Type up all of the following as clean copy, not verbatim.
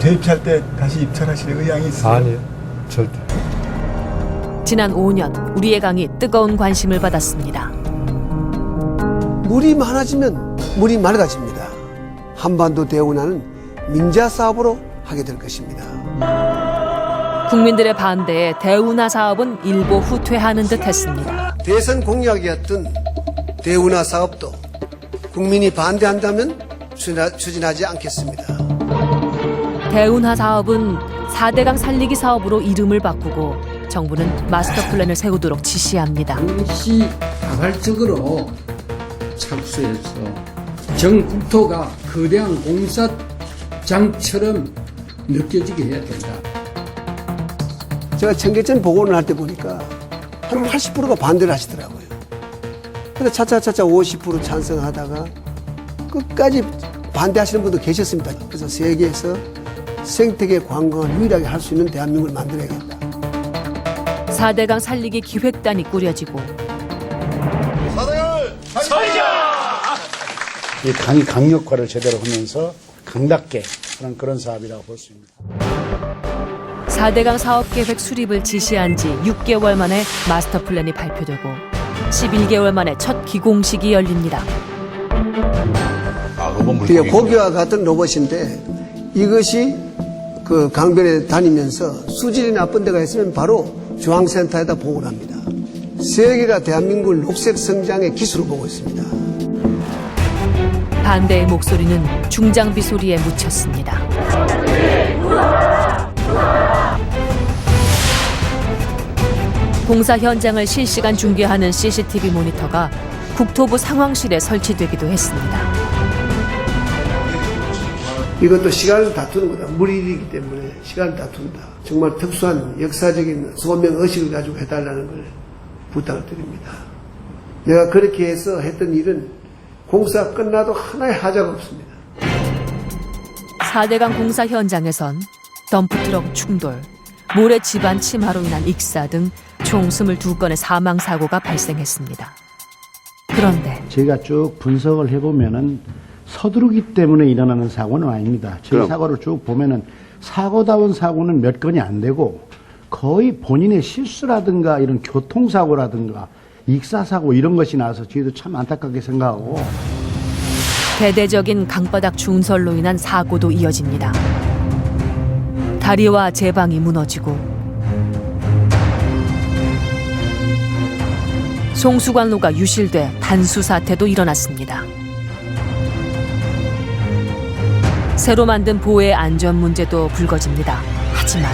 퇴입할 때 다시 입찰하실 의향이 있으세요? 아니요, 절대. 지난 5년 우리의 강이 뜨거운 관심을 받았습니다. 물이 많아지면 물이 맑아집니다. 한반도 대운하는 민자 사업으로 하게 될 것입니다. 국민들의 반대에 대운하 사업은 일부 후퇴하는 듯했습니다. 대선 공약이었던 대운하 사업도 국민이 반대한다면 추진하지 않겠습니다. 대운하 사업은 4대강 살리기 사업으로 이름을 바꾸고 정부는 마스터 플랜을 세우도록 지시합니다. 당시 자발적으로 착수해서 전 국토가 거대한 공사장처럼 느껴지게 해야 된다. 제가 청계천 복원을 할 때 보니까 한 80%가 반대를 하시더라고요. 그래서 차차차차 50% 찬성하다가 끝까지 반대하시는 분도 계셨습니다. 그래서 세계에서 생태계 관광을 유일하게 할 수 있는 대한민국을 만들어야겠다. 4대강 살리기 기획단이 꾸려지고 이 강이 강력화를 제대로 하면서 강답게 하는 그런 사업이라고 볼 수 있습니다. 4대강 사업계획 수립을 지시한 지 6개월 만에 마스터 플랜이 발표되고 11개월 만에 첫 기공식이 열립니다. 그게 고기와 같은 로봇인데 이것이 그 강변에 다니면서 수질이 나쁜 데가 있으면 바로 중앙센터에다 보고를 합니다. 세계가 대한민국을 녹색 성장의 기술을 보고 있습니다. 반대의 목소리는 중장비 소리에 묻혔습니다. 공사 현장을 실시간 중계하는 CCTV 모니터가 국토부 상황실에 설치되기도 했습니다. 이것도 시간을 다투는 거다. 물이기 때문에 시간을 다툰다. 정말 특수한 역사적인 소명 의식을 가지고 해달라는 걸 부탁을 드립니다. 내가 그렇게 해서 했던 일은 공사 끝나도 하나의 하자가 없습니다. 4대강 공사 현장에선 덤프트럭 충돌, 모래 집안 침하로 인한 익사 등 총 22건의 사망사고가 발생했습니다. 그런데 저희가 쭉 분석을 해보면은 서두르기 때문에 일어나는 사고는 아닙니다. 저희 사고를 쭉 보면은 사고다운 사고는 몇 건이 안 되고 거의 본인의 실수라든가 이런 교통사고라든가 익사사고 이런 것이 나와서 저희도 참 안타깝게 생각하고 대대적인 강바닥 중설로 인한 사고도 이어집니다. 다리와 제방이 무너지고 송수관로가 유실돼 단수 사태도 일어났습니다. 새로 만든 보해 안전 문제도 불거집니다. 하지만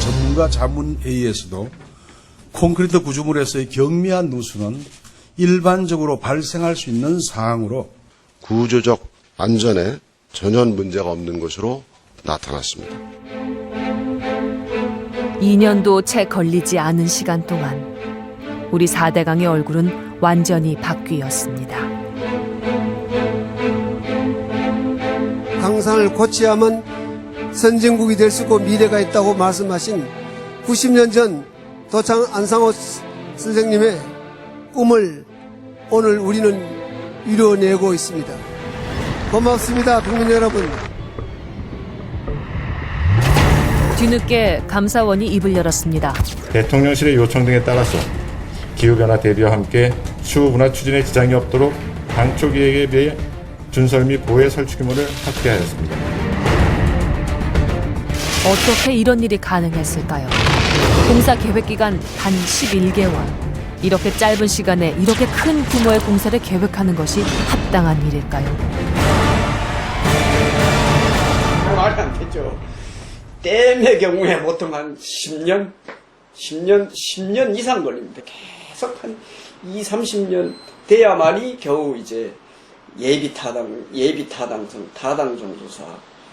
전문가 자문회의에서도 콘크리트 구조물에서의 경미한 누수는 일반적으로 발생할 수 있는 사항으로 구조적 안전에 전혀 문제가 없는 것으로 나타났습니다. 2년도 채 걸리지 않은 시간 동안 우리 4대강의 얼굴은 완전히 바뀌었습니다. 강산을 고치야만 선진국이 될 수 있고 미래가 있다고 말씀하신 90년 전 도창 안상호 선생님의 꿈을 오늘 우리는 이루어내고 있습니다. 고맙습니다, 국민 여러분. 뒤늦게 감사원이 입을 열었습니다. 대통령실의 요청 등에 따라서 기후변화 대비와 함께 추후분화 추진에 지장이 없도록 당초 계획에 비해 준설 및 보해 설치 규모를 확대하였습니다. 어떻게 이런 일이 가능했을까요? 공사 계획 기간 단 11개월. 이렇게 짧은 시간에 이렇게 큰 규모의 공사를 계획하는 것이 합당한 일일까요? 말이 안 되죠. 댐의 경우에 보통 한 10년 이상 걸립니다. 계속 한 30년 돼야만이 겨우 이제 타당 정조사,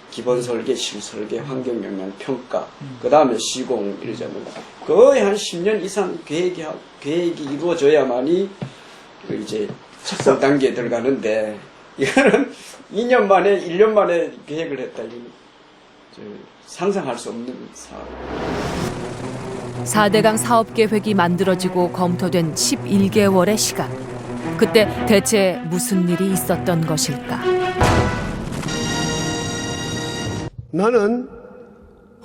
기본 설계, 실설계, 환경 영향 평가, 그 다음에 시공 이러자면 거의 한 10년 이상 계획이 이루어져야만이 이제 착공 단계에 들어가는데 이거는 2년 만에 1년 만에 계획을 했다. 이건 상상할 수 없는 사업. 4대강 사업 계획이 만들어지고 검토된 11개월의 시간. 그때 대체 무슨 일이 있었던 것일까? 나는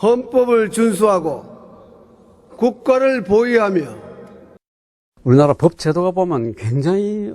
헌법을 준수하고 국가를 보위하며 우리나라 법 제도가 보면 굉장히